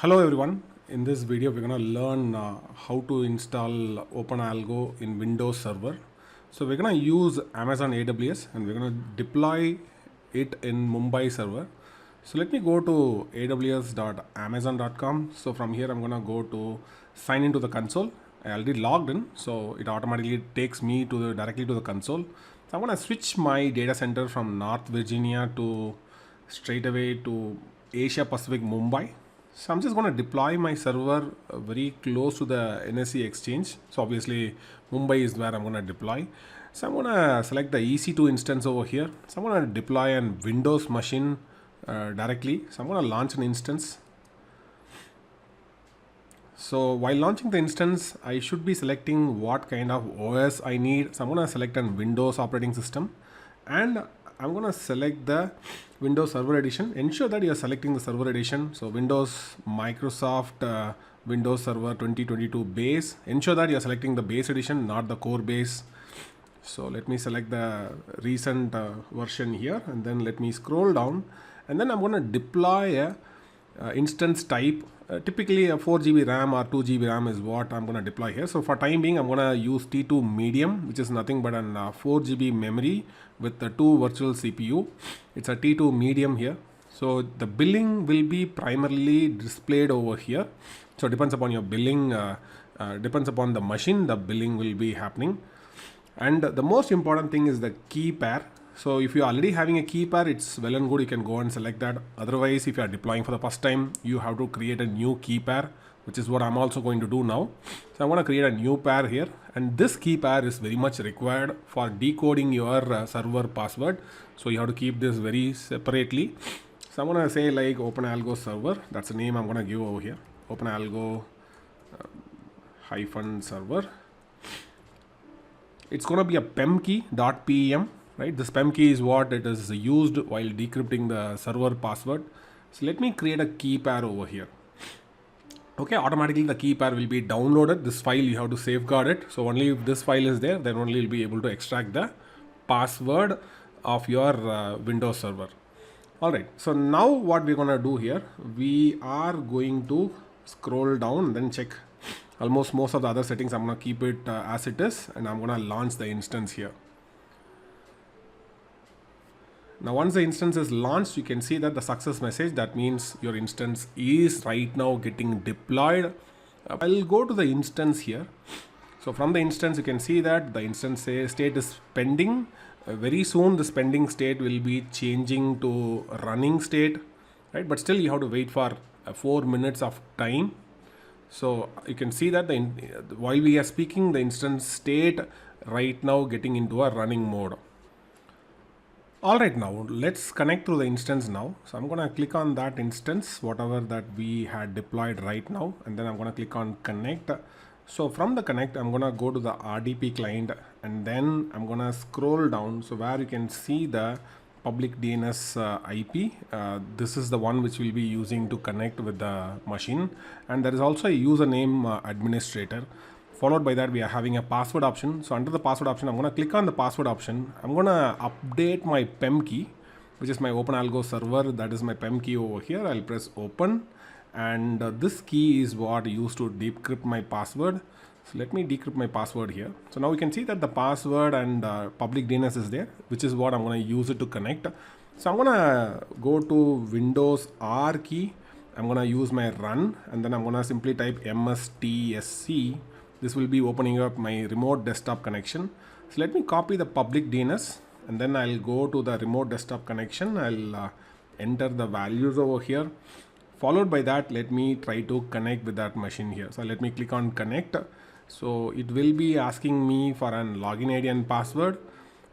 Hello everyone. In this video we're going to learn how to install OpenAlgo in Windows Server. So we're going to use Amazon AWS and we're going to deploy it in Mumbai server. So let me go to aws.amazon.com. So from here I'm going to go to sign into the console. I already logged in, so it automatically takes me to directly to the console. So I'm going to switch my data center from North Virginia to straight away to Asia Pacific Mumbai. So I'm just going to deploy my server very close to the NSE exchange. So obviously Mumbai is where I'm going to deploy. So I'm going to select the EC2 instance over here. So I'm going to deploy an Windows machine directly. So I'm going to launch an instance. So while launching the instance, I should be selecting what kind of OS I need. So I'm going to select an Windows operating system and I'm going to select the Windows Server Edition. Ensure that you are selecting the Server Edition. So Windows Microsoft Windows Server 2022 base. Ensure that you are selecting the base edition, not the core base. So let me select the recent version here and then let me scroll down and then I'm going to deploy a instance type. Typically a 4 GB RAM or 2 GB RAM is what I'm going to deploy here. So for time being I'm going to use T2 medium, which is nothing but an 4 GB memory with the 2 virtual CPU. It's a T2 medium here. So the billing will be primarily displayed over here. So it depends upon your billing, depends upon the machine, the billing will be happening. And the most important thing is the key pair. So if you're already having a key pair, it's well and good, you can go and select that. Otherwise, if you are deploying for the first time, you have to create a new key pair, which is what I'm also going to do now. So I'm going to create a new pair here. And this key pair is very much required for decoding your server password. So you have to keep this very separately. So I'm going to say like OpenAlgo server. That's the name I'm going to give over here. OpenAlgo hyphen server. It's going to be a PEM key.pem. Right, this PEM key is what it is used while decrypting the server password. So let me create a key pair over here. Okay, automatically the key pair will be downloaded. This file you have to safeguard it. So only if this file is there, then only you'll be able to extract the password of your Windows server. All right, so now what we're gonna do here, we are going to scroll down and then check almost most of the other settings. I'm gonna keep it as it is and I'm gonna launch the instance here. Now once the instance is launched, you can see that the success message, that means your instance is right now getting deployed. I'll go to the instance here. So from the instance, you can see that the instance state is pending. Very soon this pending state will be changing to running state, right? But still you have to wait for 4 minutes of time. So you can see that while we are speaking, the instance state right now getting into a running mode. Alright, now let's connect to the instance now. So I'm going to click on that instance, whatever that we had deployed right now, and then I'm going to click on connect. So from the connect, I'm going to go to the RDP client and then I'm going to scroll down. So where you can see the public DNS IP, this is the one which we'll be using to connect with the machine. And there is also a username administrator. Followed by that, we are having a password option. So under the password option, I'm going to click on the password option. I'm going to update my PEM key, which is my OpenAlgo server. That is my PEM key over here. I'll press open. And this key is what I use to decrypt my password. So let me decrypt my password here. So now we can see that the password and public DNS is there, which is what I'm going to use it to connect. So I'm going to go to Windows R key. I'm going to use my run and then I'm going to simply type mstsc. This will be opening up my remote desktop connection. So let me copy the public DNS and then I'll go to the remote desktop connection. I'll enter the values over here. Followed by that, let me try to connect with that machine here. So let me click on connect. So it will be asking me for an login ID and password.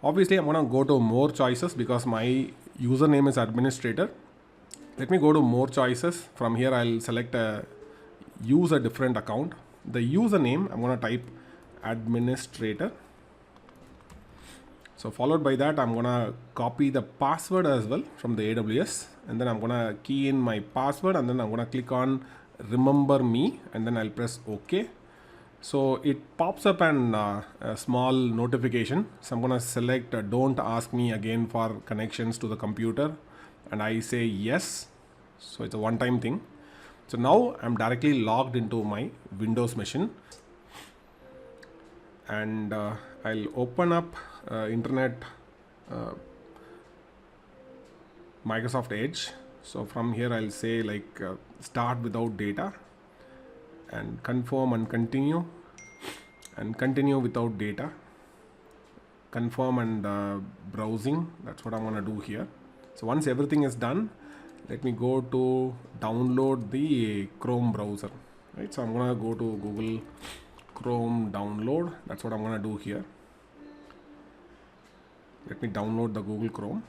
Obviously, I'm going to go to more choices because my username is administrator. Let me go to more choices. From here, I'll select use a different account. The username, I'm going to type administrator. So followed by that, I'm going to copy the password as well from the AWS. And then I'm going to key in my password and then I'm going to click on remember me and then I'll press OK. So it pops up a small notification. So I'm going to select don't ask me again for connections to the computer. And I say yes. So it's a one-time thing. So now I'm directly logged into my Windows machine, and I'll open up Internet Microsoft Edge. So from here I'll say like start without data, and confirm and continue without data, confirm and browsing. That's what I'm going to do here. So once everything is done, let me go to download the Chrome browser, right? So I'm going to go to Google Chrome download. That's what I'm going to do here. Let me download the Google Chrome.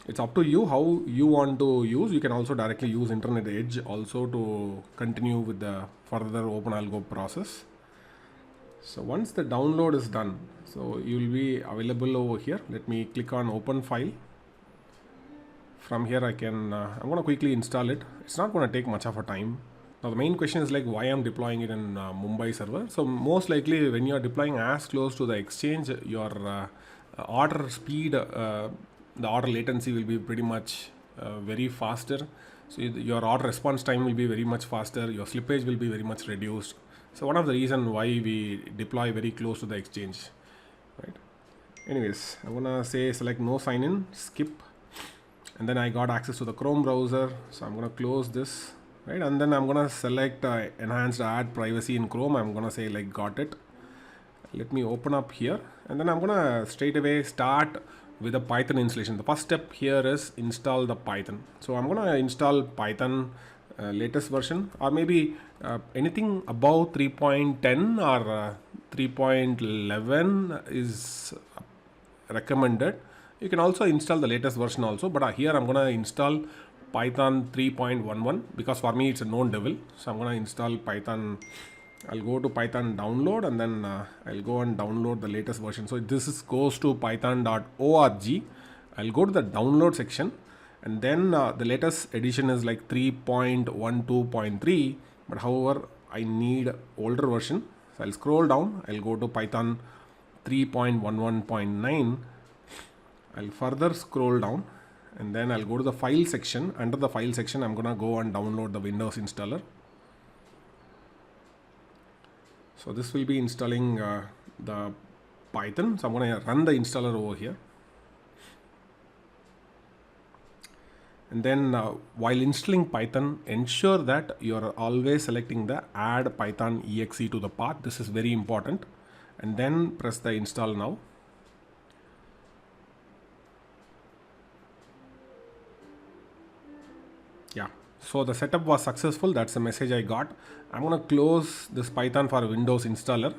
It's up to you how you want to use. You can also directly use Internet Edge also to continue with the further OpenAlgo process. So once the download is done, so you will be available over here. Let me click on open file. From here I can, I'm going to quickly install it. It's not going to take much of a time. Now the main question is like why I'm deploying it in Mumbai server. So most likely when you are deploying as close to the exchange, your order speed, the order latency will be pretty much very faster. So your order response time will be very much faster. Your slippage will be very much reduced. So one of the reason why we deploy very close to the exchange, right? Anyways, I'm gonna say select no sign in, skip, and then I got access to the Chrome browser. So I'm gonna close this, right? And then I'm gonna select enhanced add privacy in Chrome. I'm gonna say like got it. Let me open up here, and then I'm gonna straight away start with a Python installation. The first step here is install the Python. So I'm gonna install Python latest version, or maybe anything above 3.10 or 3.11 is recommended. You can also install the latest version also, but here I'm gonna install Python 3.11 because for me it's a known devil. So I'm gonna install Python. I'll go to Python download, and then I'll go and download the latest version. So this goes to python.org. I'll go to the download section, and then the latest edition is like 3.12.3, but however I need older version. So I'll scroll down, I'll go to Python 3.11.9. I'll further scroll down, and then I'll go to the file section. Under the file section, I'm gonna go and download the Windows installer. So this will be installing the Python. So I'm going to run the installer over here. And then while installing Python, ensure that you are always selecting the add Python exe to the path. This is very important. And then press the install now. Yeah. So the setup was successful. That's the message I got. I'm going to close this Python for Windows installer,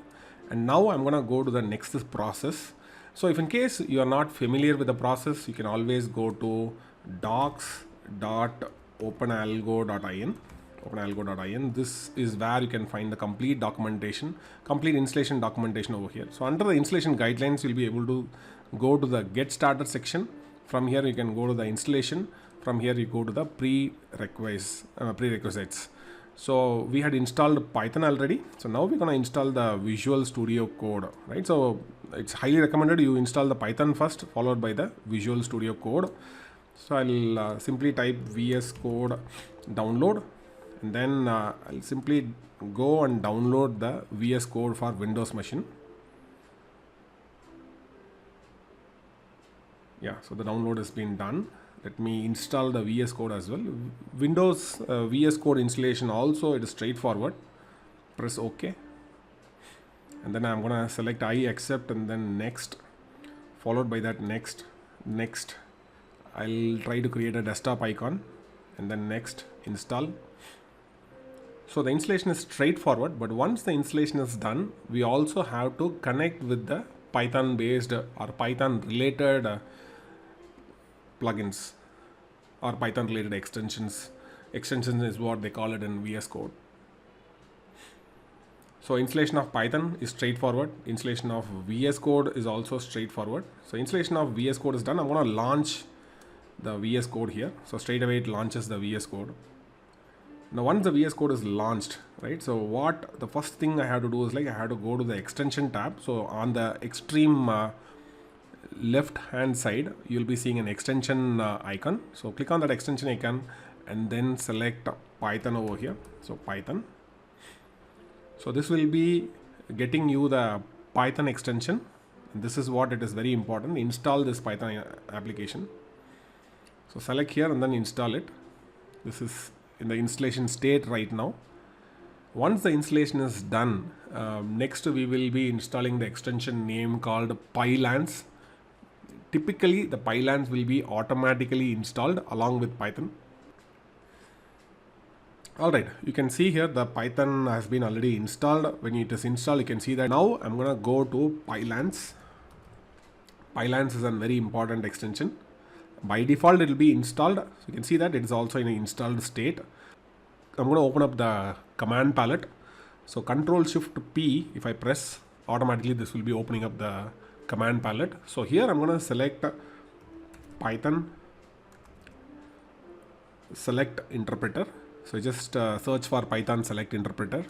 and now I'm going to go to the next process. So if in case you are not familiar with the process, you can always go to docs.openalgo.in. This is where you can find the complete documentation, complete installation documentation over here. So under the installation guidelines, you'll be able to go to the get started section. From here you can go to the installation. From here you go to the prerequisites. So we had installed Python already. So now we're going to install the Visual Studio Code, right? So it's highly recommended you install the Python first, followed by the Visual Studio Code. So I'll simply type VS Code download, and then I'll simply go and download the VS Code for Windows machine. Yeah, so the download has been done. Let me install the VS Code as well. Windows VS Code installation also, it is straightforward. Press OK. And then I'm going to select I accept, and then next, followed by that next. I'll try to create a desktop icon, and then next, install. So the installation is straightforward, but once the installation is done, we also have to connect with the Python based or Python related plugins or Python related extensions. Extensions is what they call it in VS Code. So installation of Python is straightforward. Installation of VS Code is also straightforward. So installation of VS Code is done. I'm going to launch the VS Code here. So straight away it launches the VS Code. Now once the VS Code is launched, right? So what the first thing I have to do is like I have to go to the extension tab. So on the extreme left hand side, you'll be seeing an extension icon. So click on that extension icon and then select Python over here. So Python. So this will be getting you the Python extension. And this is what it is very important. Install this Python application. So select here and then install it. This is in the installation state right now. Once the installation is done, next we will be installing the extension name called Pylance. Typically the Pylance will be automatically installed along with Python. Alright, you can see here the Python has been already installed. When it is installed, you can see that. Now I'm going to go to Pylance. Pylance is a very important extension. By default it will be installed. So you can see that it is also in an installed state. I'm going to open up the command palette. So Ctrl+Shift+P, if I press, automatically this will be opening up the command palette. So here I'm going to select Python, select interpreter. So just search for Python select interpreter.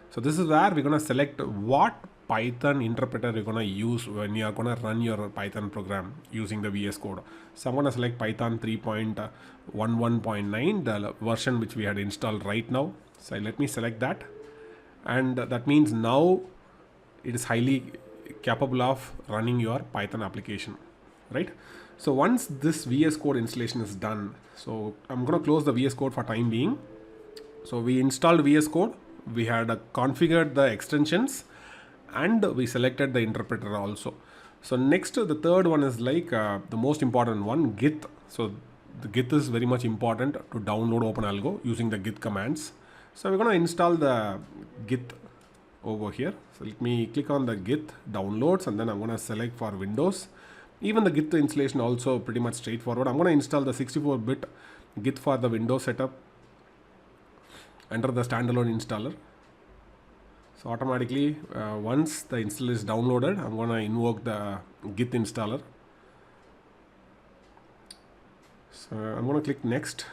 So this is where we're going to select what Python interpreter you're going to use when you are going to run your Python program using the VS Code. So I'm going to select Python 3.11.9, the version which we had installed right now. So let me select that. And that means now it is highly capable of running your Python application, right? So once this VS Code installation is done, so I'm going to close the VS Code for time being. So we installed VS Code, we had configured the extensions, and we selected the interpreter also. So next, the third one is like the most important one, Git. So the Git is very much important to download OpenAlgo using the Git commands. So we're going to install the Git over here. So let me click on the Git downloads and then I'm going to select for Windows. Even the Git installation also pretty much straightforward. I'm going to install the 64-bit Git for the Windows setup. Enter the standalone installer. So automatically once the install is downloaded, I'm going to invoke the Git installer. So I'm going to click next.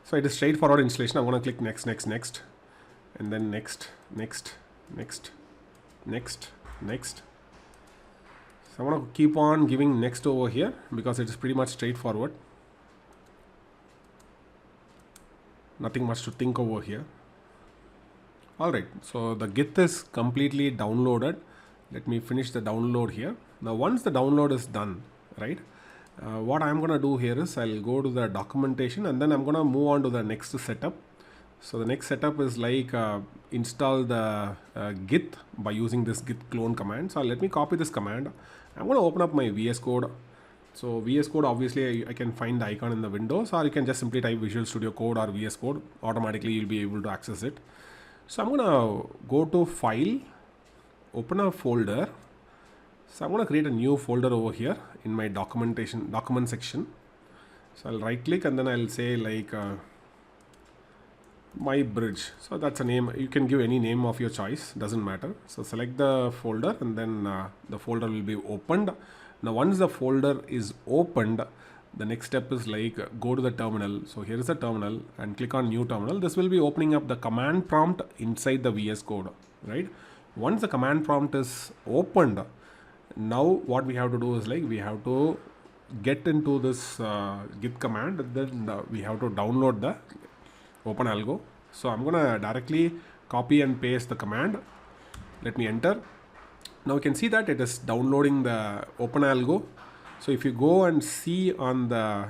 So it is straightforward installation. I'm going to click next, and then next. So I'm going to keep on giving next over here because it is pretty much straightforward. Nothing much to think over here. Alright, so the Git is completely downloaded. Let me finish the download here. Now once the download is done, right, what I'm going to do here is I'll go to the documentation and then I'm going to move on to the next setup. So the next setup is like install the Git by using this git clone command. So let me copy this command. I'm going to open up my VS Code. So VS Code, obviously I can find the icon in the Windows, or you can just simply type Visual Studio Code or VS Code. Automatically you'll be able to access it. So I'm going to go to File, open a folder. So I'm going to create a new folder over here in my document section. So I'll right click and then I'll say like my bridge. So that's a name. You can give any name of your choice, doesn't matter. So select the folder and then the folder will be opened. Now once the folder is opened, the next step is like go to the terminal. So here is the terminal and click on new terminal. This will be opening up the command prompt inside the VS Code, right? Once the command prompt is opened, now what we have to do is like we have to get into this git command, then we have to download the OpenAlgo. So I'm going to directly copy and paste the command. Let me enter. Now you can see that it is downloading the OpenAlgo. So if you go and see on the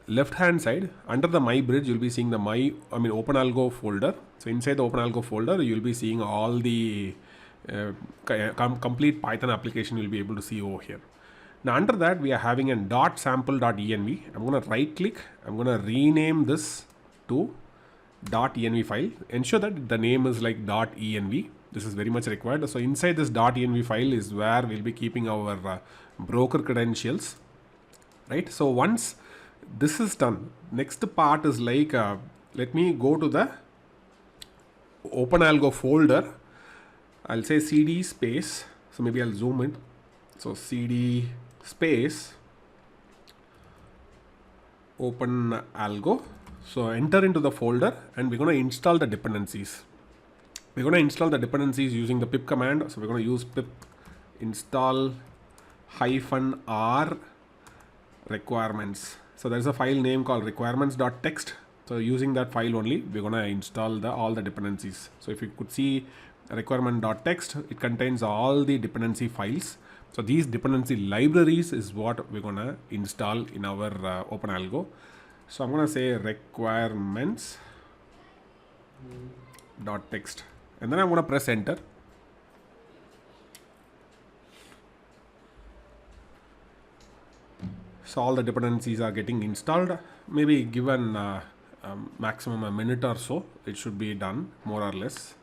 left hand side under the My Bridge, you'll be seeing the OpenAlgo folder. So inside the OpenAlgo folder, you'll be seeing all the complete Python application you'll be able to see over here. Now under that, we are having a .sample.env. I'm going to right click. I'm going to rename this to .env file. Ensure that the name is like .env. This is very much required. So inside this .env file is where we'll be keeping our broker credentials, right? So once this is done, next part is like let me go to the OpenAlgo folder. I'll say cd space. So maybe I'll zoom in. So cd space OpenAlgo. So enter into the folder and we're going to install the dependencies. We're going to install the dependencies using the pip command. So we're going to use pip install -r requirements. So there's a file name called requirements.txt. So using that file only, we're going to install all the dependencies. So if you could see requirement.txt, it contains all the dependency files. So these dependency libraries is what we're going to install in our OpenAlgo. So I'm going to say requirements.txt, and then I'm going to press enter. So all the dependencies are getting installed. Maybe given maximum a minute or so, it should be done more or less.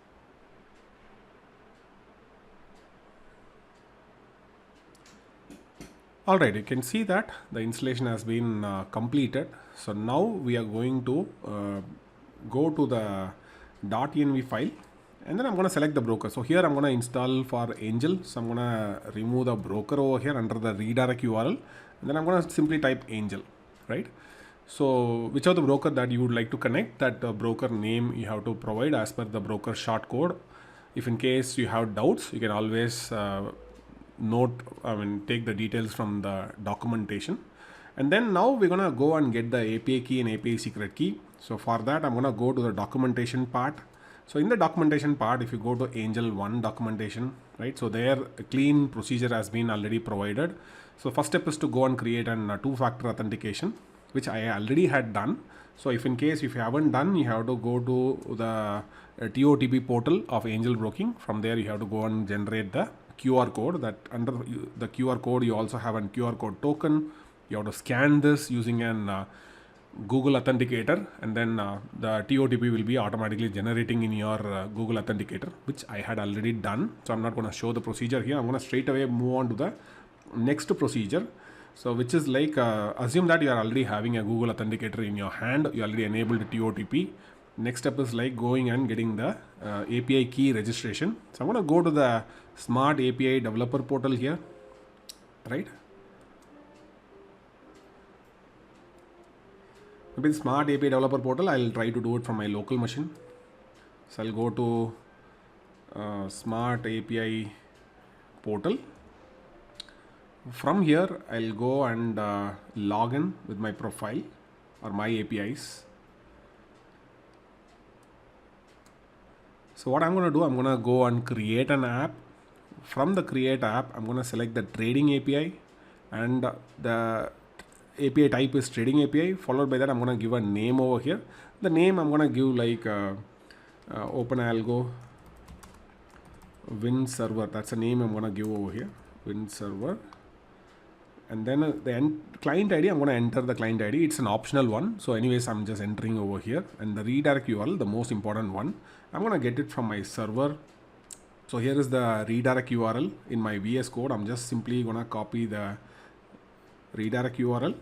Alright, you can see that the installation has been completed. So now we are going to go to the .env file, and then I'm going to select the broker. So here I'm going to install for Angel. So I'm going to remove the broker over here under the redirect URL, and then I'm going to simply type Angel, right? So whichever the broker that you would like to connect, that broker name you have to provide as per the broker short code. If in case you have doubts, you can always take the details from the documentation. And then now we're going to go and get the API key and API secret key. So for that, I'm going to go to the documentation part. So in the documentation part, if you go to Angel 1 documentation, right? So there a clean procedure has been already provided. So first step is to go and create an two-factor authentication, which I already had done. So if in case if you haven't done, you have to go to the TOTP portal of Angel Broking. From there, you have to go and generate the QR code. That under the QR code, you also have a QR code token. You have to scan this using an Google Authenticator, and then the TOTP will be automatically generating in your Google Authenticator, which I had already done. So I'm not going to show the procedure here. I'm going to straight away move on to the next procedure. So which is like assume that you are already having a Google Authenticator in your hand. You already enabled TOTP. Next step is like going and getting the API key registration. So I'm going to go to the Smart API developer portal here, right? Maybe the Smart API developer portal, I'll try to do it from my local machine. So I'll go to Smart API portal. From here, I'll go and log in with my profile or my APIs. So what I'm going to do, I'm going to go and create an app. From the create app, I'm going to select the trading API, and the API type is trading API. Followed by that, I'm going to give a name over here. The name I'm going to give like OpenAlgo Win Server. That's the name I'm going to give over here, Win Server. And then the client ID, I'm going to enter the client ID. It's an optional one. So anyways, I'm just entering over here. And the redirect URL, the most important one, I'm going to get it from my server. So here is the redirect URL in my VS Code. I'm just simply going to copy the redirect URL.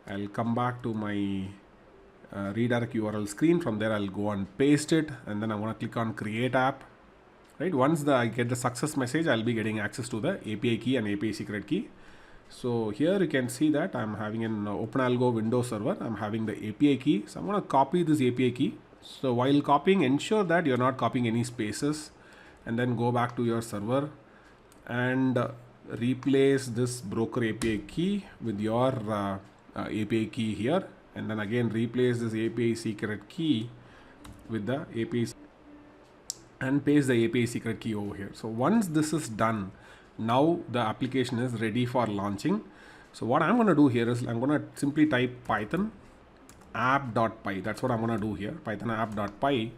I'll come back to my redirect URL screen. From there, I'll go and paste it. And then I'm going to click on create app. Right, once I get the success message, I'll be getting access to the API key and API secret key. So here you can see that I'm having an OpenAlgo Windows server. I'm having the API key. So I'm going to copy this API key. So while copying, ensure that you're not copying any spaces, and then go back to your server and replace this broker API key with your API key here. And then again, replace this API secret key with the API and paste the API secret key over here. So once this is done, now the application is ready for launching. So what I'm going to do here is I'm going to simply type Python app.py. That's what I'm going to do here, Python app.py.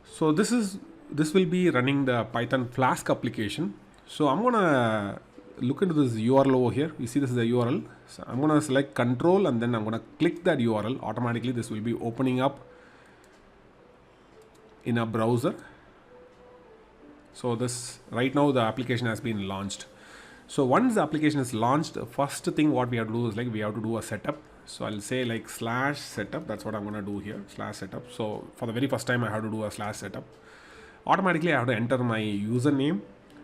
So this will be running the Python Flask application. So I'm going to look into this URL over here. You see this is the URL. So I'm going to select control, and then I'm going to click that URL. Automatically this will be opening up in a browser. So this right now the application has been launched. So once the application is launched, first thing what we have to do is like we have to do a setup. So I'll say like /setup. That's what I'm going to do here, /setup. So for the very first time I have to do a /setup. Automatically I have to enter my username.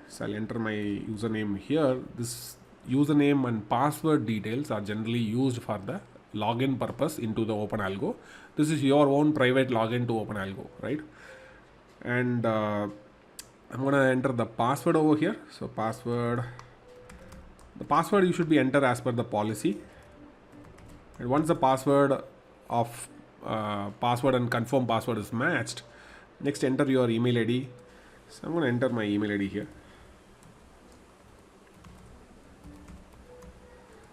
So I'll enter my username here. This username and password details are generally used for the login purpose into the OpenAlgo. This is your own private login to OpenAlgo, right? And I'm going to enter the password over here. So the password you should be enter as per the policy. And once the password of password and confirm password is matched, next enter your email ID. So I'm going to enter my email ID here.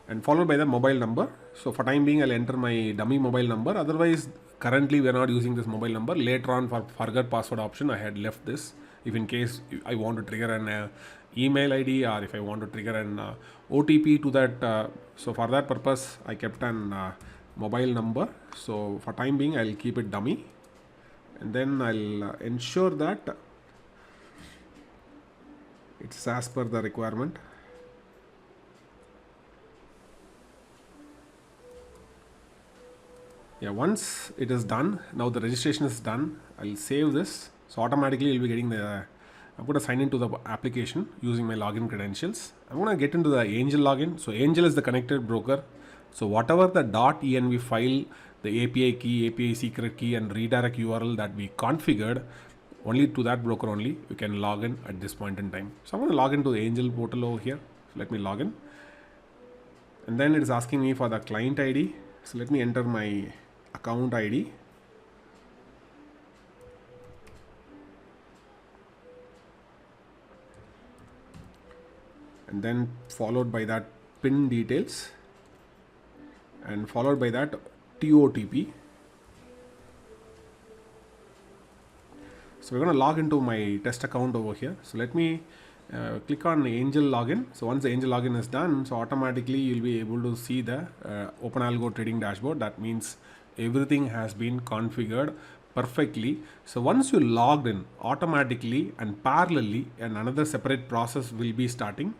And followed by the mobile number. So for time being, I'll enter my dummy mobile number. Otherwise, currently we are not using this mobile number. Later on, for forgot password option, I had left this. If in case I want to trigger an email ID, or if I want to trigger an OTP to that, so for that purpose, I kept an mobile number. So for time being, I'll keep it dummy, and then I'll ensure that it's as per the requirement. Yeah, once it is done, now the registration is done, I'll save this. So automatically you'll be getting I'm going to sign into the application using my login credentials. I'm going to get into the Angel login. So Angel is the connected broker. So whatever the .env file, the API key, API secret key and redirect URL that we configured, only to that broker only you can log in at this point in time. So I'm going to log into the Angel portal over here. So let me log in. And then it is asking me for the client ID. So let me enter my account ID. And then followed by that PIN details, and followed by that TOTP. So we're going to log into my test account over here. So let me click on Angel login. So once the Angel login is done, so automatically you'll be able to see the OpenAlgo trading dashboard. That means everything has been configured perfectly. So once you logged in, automatically and parallelly, and another separate process will be starting,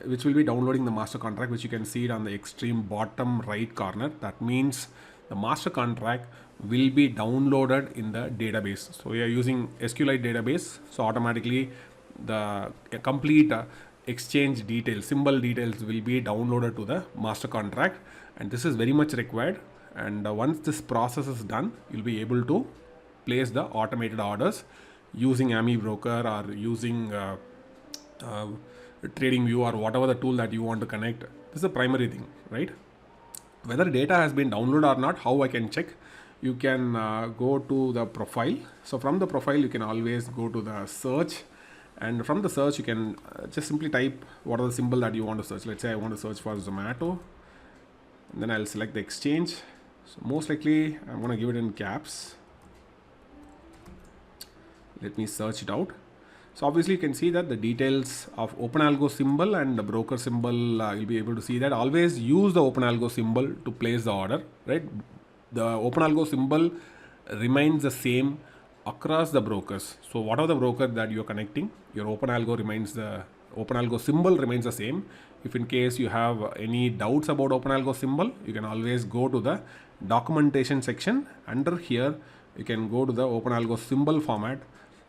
which will be downloading the master contract, which you can see it on the extreme bottom right corner. That means the master contract will be downloaded in the database. So we are using SQLite database. So automatically the complete exchange details, symbol details will be downloaded to the master contract, and this is very much required. And once this process is done, you'll be able to place the automated orders using Amibroker or using TradingView or whatever the tool that you want to connect. This is the primary thing, right? Whether data has been downloaded or not, how I can check? You can go to the profile. So from the profile, you can always go to the search, and from the search, you can just simply type what are the symbol that you want to search. Let's say I want to search for Zomato, and then I'll select the exchange. So most likely I'm going to give it in caps. Let me search it out. So obviously you can see that the details of OpenAlgo symbol and the broker symbol, you'll be able to see that. Always use the OpenAlgo symbol to place the order, right? The OpenAlgo symbol remains the same across the brokers. So whatever the broker that you're connecting, your OpenAlgo symbol remains the same. If in case you have any doubts about OpenAlgo symbol, you can always go to the documentation section. Under here, you can go to the OpenAlgo symbol format.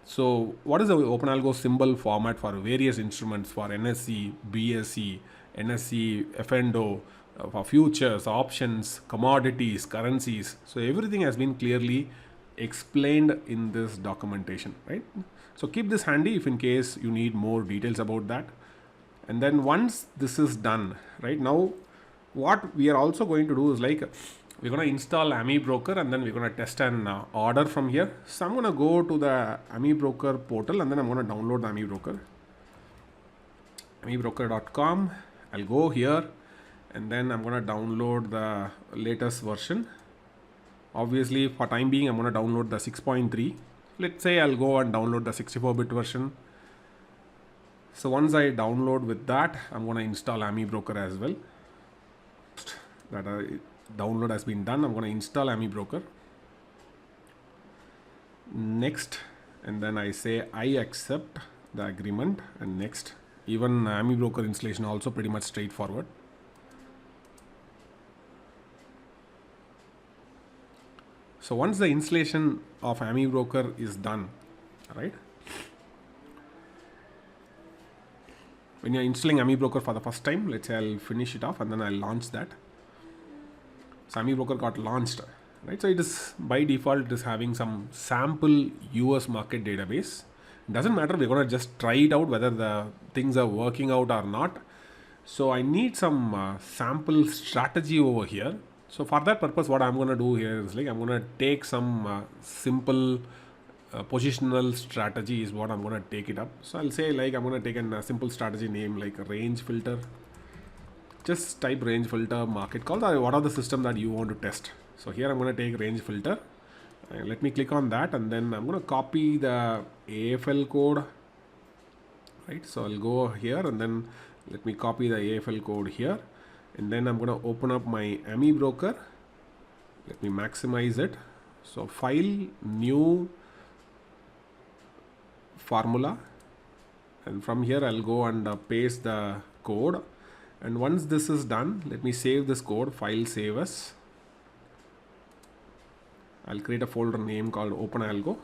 So what is the OpenAlgo symbol format for various instruments, for NSE, BSE, NSE, FNDO, for futures, options, commodities, currencies. So everything has been clearly explained in this documentation, right? So keep this handy if in case you need more details about that. And then once this is done, right, now what we are also going to do is like, we're going to install Amibroker, and then we're going to test an order from here. So I'm going to go to the Amibroker portal, and then I'm going to download the Amibroker. Amibroker.com. I'll go here, and then I'm going to download the latest version. Obviously, for time being, I'm going to download the 6.3. Let's say I'll go and download the 64-bit version. So once I download with that, I'm going to install Amibroker as well. Download has been done. I'm going to install Amibroker. Next, and then I say I accept the agreement, and next. Even Amibroker installation also pretty much straightforward. So once the installation of Amibroker is done, right? When you're installing Amibroker for the first time, let's say I'll finish it off and then I'll launch that. So Amibroker got launched, right? So it is by default, it is having some sample US market database. Doesn't matter, we're going to just try it out whether the things are working out or not. So I need some sample strategy over here. So for that purpose, what I'm going to do here is like I'm going to take some simple positional strategy is what I'm going to take it up. So I'll say like I'm going to take a simple strategy name like range filter. Just type range filter market call, or what are the system that you want to test. So here I'm going to take range filter. Let me click on that, and then I'm going to copy the AFL code. Right, so I'll go here and then let me copy the AFL code here, and then I'm going to open up my Amibroker. Let me maximize it. So file, new formula, and from here I'll go and paste the code. And once this is done, let me save this code, file save as. I'll create a folder name called OpenAlgo.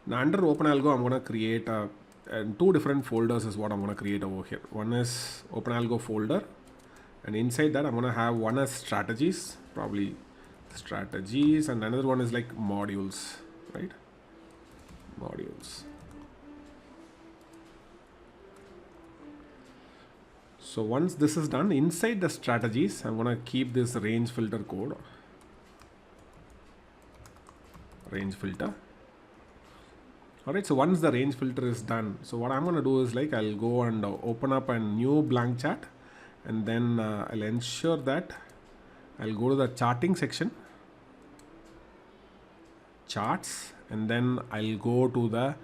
Now under OpenAlgo, I'm going to create two different folders is what I'm going to create over here. One is OpenAlgo folder, and inside that I'm going to have one as strategies, probably strategies, and another one is like modules, right? Modules. So once this is done, inside the strategies, I'm going to keep this range filter code. Range filter. Alright, so once the range filter is done, so what I'm going to do is like I'll go and open up a new blank chart, and then I'll ensure that I'll go to the charting section, charts, and then I'll go to the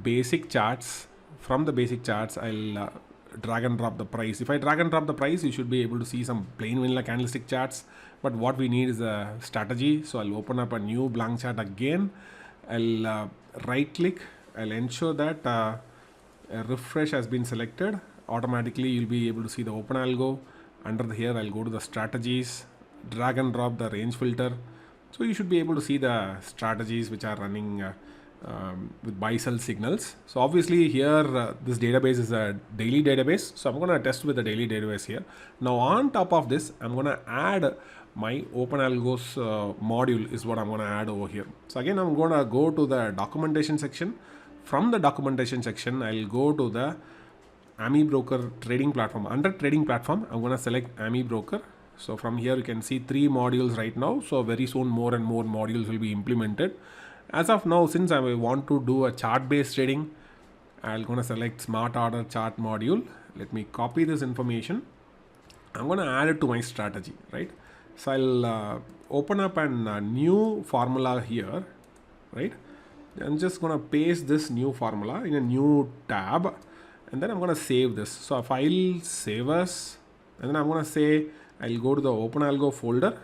basic charts. From the basic charts, I'll drag and drop the price. If I drag and drop the price, you should be able to see some plain vanilla candlestick charts, but what we need is a strategy. So I'll open up a new blank chart again. I'll right click, I'll ensure that a refresh has been selected. Automatically you'll be able to see the OpenAlgo. Under here I'll go to the strategies, drag and drop the range filter. So you should be able to see the strategies which are running with buy sell signals. So obviously here this database is a daily database, so I'm going to test with the daily database here. Now on top of this, I'm going to add my OpenAlgo's module is what I'm going to add over here. So again, I'm going to go to the documentation section. From the documentation section, I'll go to the Amibroker trading platform. Under trading platform, I'm going to select Amibroker. So from here you can see 3 modules right now. So very soon more and more modules will be implemented. As of now, since I want to do a chart based trading, I'm going to select smart order chart module. Let me copy this information. I'm going to add it to my strategy, right? So I'll open up a new formula here, right? I'm just going to paste this new formula in a new tab, and then I'm going to save this. So a file save as, and then I'm going to say I'll go to the OpenAlgo folder,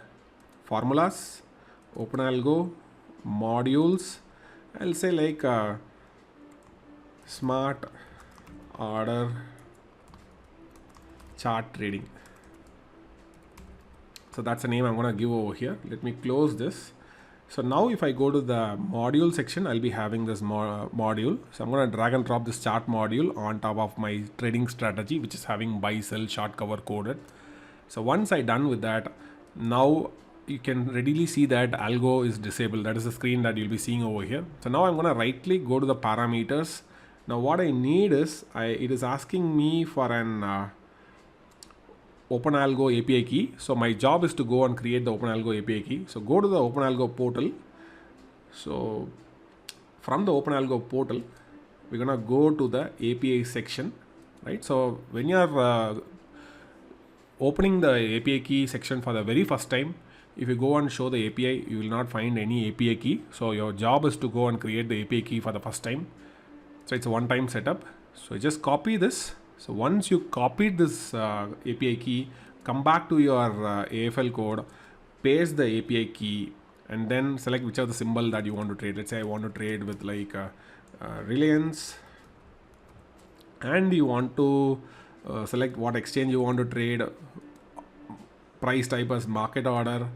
formulas, OpenAlgo modules. I'll say like smart order chart trading. So that's the name I'm going to give over here. Let me close this. So now if I go to the module section, I'll be having this module. So I'm going to drag and drop this chart module on top of my trading strategy, which is having buy sell short cover coded. So once I done with that, now you can readily see that Algo is disabled. That is the screen that you'll be seeing over here. So now I'm going to right click, go to the parameters. Now what I need is, it is asking me for an OpenAlgo API key. So my job is to go and create the OpenAlgo API key. So go to the OpenAlgo portal. So from the OpenAlgo portal, we're going to go to the API section, right? So when you are opening the API key section for the very first time, if you go and show the API, you will not find any API key. So your job is to go and create the API key for the first time. So it's a one-time setup. So just copy this. So once you copied this API key, come back to your AFL code, paste the API key, and then select which are the symbol that you want to trade. Let's say I want to trade with like Reliance, and you want to select what exchange you want to trade, price type as market order,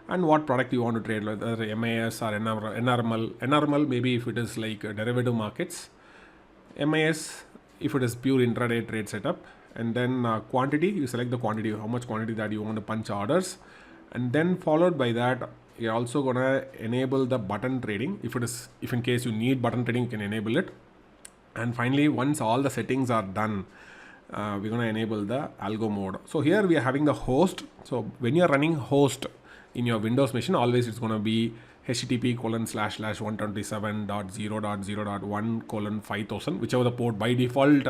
and what product you want to trade, whether MAS or NRML. NRML maybe if it is like derivative markets, MAS if it is pure intraday trade setup, and then quantity, you select the quantity, how much quantity that you want to punch orders, and then followed by that you're also gonna enable the button trading. If in case you need button trading, you can enable it. And finally, once all the settings are done, we're going to enable the algo mode. So here we are having the host. So when you're running host in your Windows machine, always it's going to be http://127.0.0.1:5000, whichever the port. By default,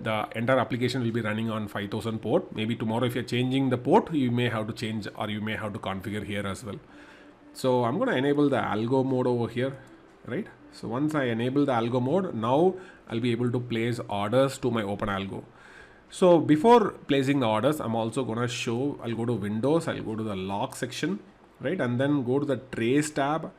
the entire application will be running on 5000 port. Maybe tomorrow if you're changing the port, you may have to change, or you may have to configure here as well. So I'm going to enable the algo mode over here, right? So once I enable the algo mode, now I'll be able to place orders to my OpenAlgo. So before placing the orders, I'm also going to show, I'll go to Windows, I'll go to the log section, right? And then go to the trace tab,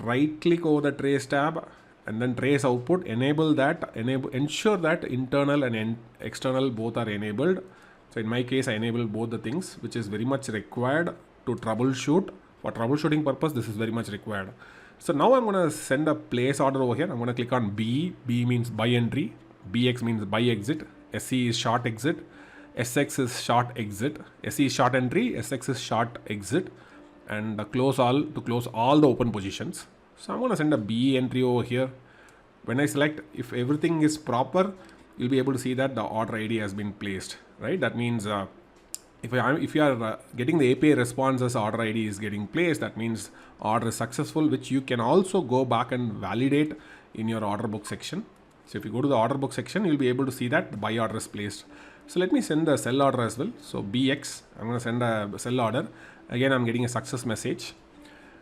right click over the trace tab, and then trace output, enable that, ensure that internal and external both are enabled. So in my case, I enable both the things, which is very much required to troubleshoot. For troubleshooting purpose, this is very much required. So now I'm going to send a place order over here. I'm going to click on B. B means by entry. BX means by exit. SE is short exit. SX is short exit. SE is short entry. SX is short exit. And close all to close all the open positions. So I'm going to send a B entry over here. When I select, if everything is proper, you'll be able to see that the order ID has been placed, right? That means if you are getting the API response as order ID is getting placed, that means order is successful, which you can also go back and validate in your order book section. So if you go to the order book section, you'll be able to see that the buy order is placed. So let me send the sell order as well. So BX, I'm going to send a sell order. Again, I'm getting a success message.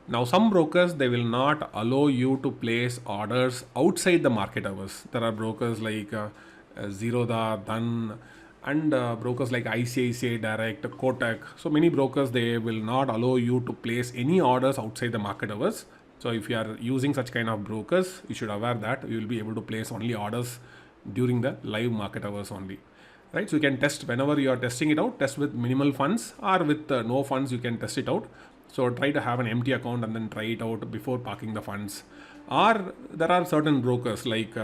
Now some brokers, they will not allow you to place orders outside the market hours. There are brokers like Zerodha, Dhan, and brokers like ICICI Direct, Kotak. So many brokers, they will not allow you to place any orders outside the market hours. So if you are using such kind of brokers, you should aware that you will be able to place only orders during the live market hours only, right? So you can test whenever you are testing it out, test with minimal funds, or with no funds, you can test it out. So try to have an empty account and then try it out before parking the funds. Or there are certain brokers like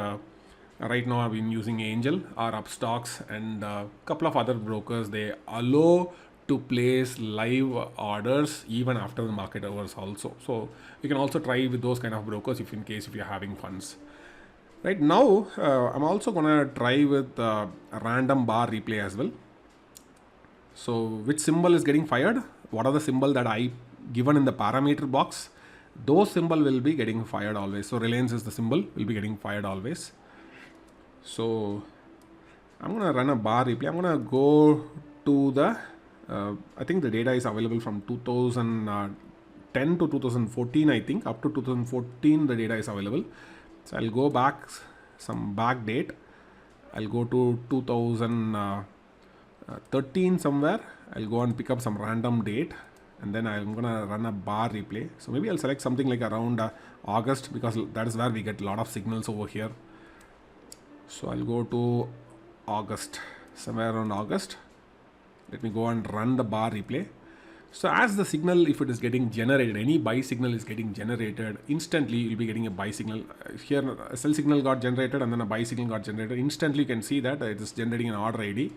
right now I've been using Angel or Upstocks and a couple of other brokers. They allow to place live orders even after the market hours also. So you can also try with those kind of brokers if you're having funds. Right now, I'm also gonna try with a random bar replay as well. So which symbol is getting fired? What are the symbol that I given in the parameter box? Those symbol will be getting fired always. So Reliance is the symbol, will be getting fired always. So I'm gonna run a bar replay. I'm gonna go to the I think the data is available from 2010 to 2014. I think up to 2014 the data is available. So I'll go back some back date. I'll go to 2013 somewhere. I'll go and pick up some random date, and then I'm gonna run a bar replay. So maybe I'll select something like around August, because that is where we get a lot of signals over here. So I'll go to August, somewhere around August. Let me go and run the bar replay. So as the signal, if it is getting generated, any buy signal is getting generated, instantly you'll be getting a buy signal. Here a sell signal got generated and then a buy signal got generated. Instantly you can see that it is generating an order ID.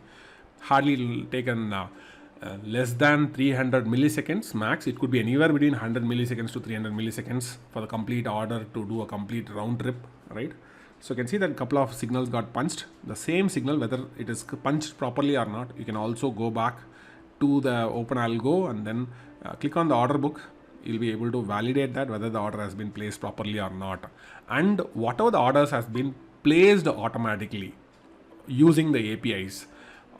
Hardly it will take less than 300 milliseconds max. It could be anywhere between 100 milliseconds to 300 milliseconds for the complete order to do a complete round trip, right? So you can see that a couple of signals got punched. The same signal, whether it is punched properly or not, you can also go back to the OpenAlgo and then click on the order book. You'll be able to validate that whether the order has been placed properly or not. And whatever the orders has been placed automatically using the APIs,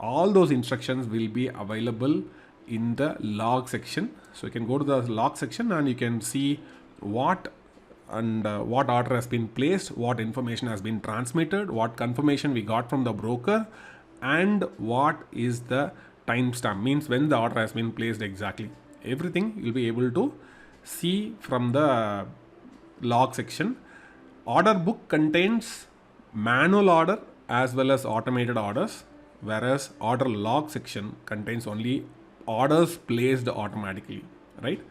all those instructions will be available in the log section. So you can go to the log section and you can see what order has been placed, what information has been transmitted, what confirmation we got from the broker, and what is the timestamp, means when the order has been placed exactly. Everything you'll be able to see from the log section. Order book contains manual order as well as automated orders, whereas order log section contains only orders placed automatically, right?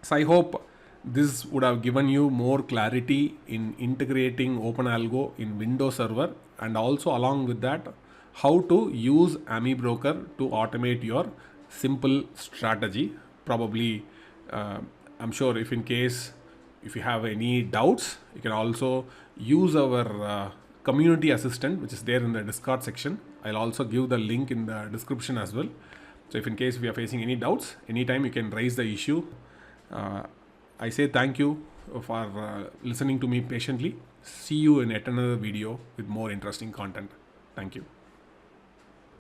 So I hope this would have given you more clarity in integrating OpenAlgo in Windows Server, and also along with that, how to use Amibroker to automate your simple strategy. Probably I'm sure if you have any doubts, you can also use our community assistant, which is there in the Discord section. I'll also give the link in the description as well. So if in case we are facing any doubts, anytime you can raise the issue. I say thank you for listening to me patiently. See you in yet another video with more interesting content. Thank you.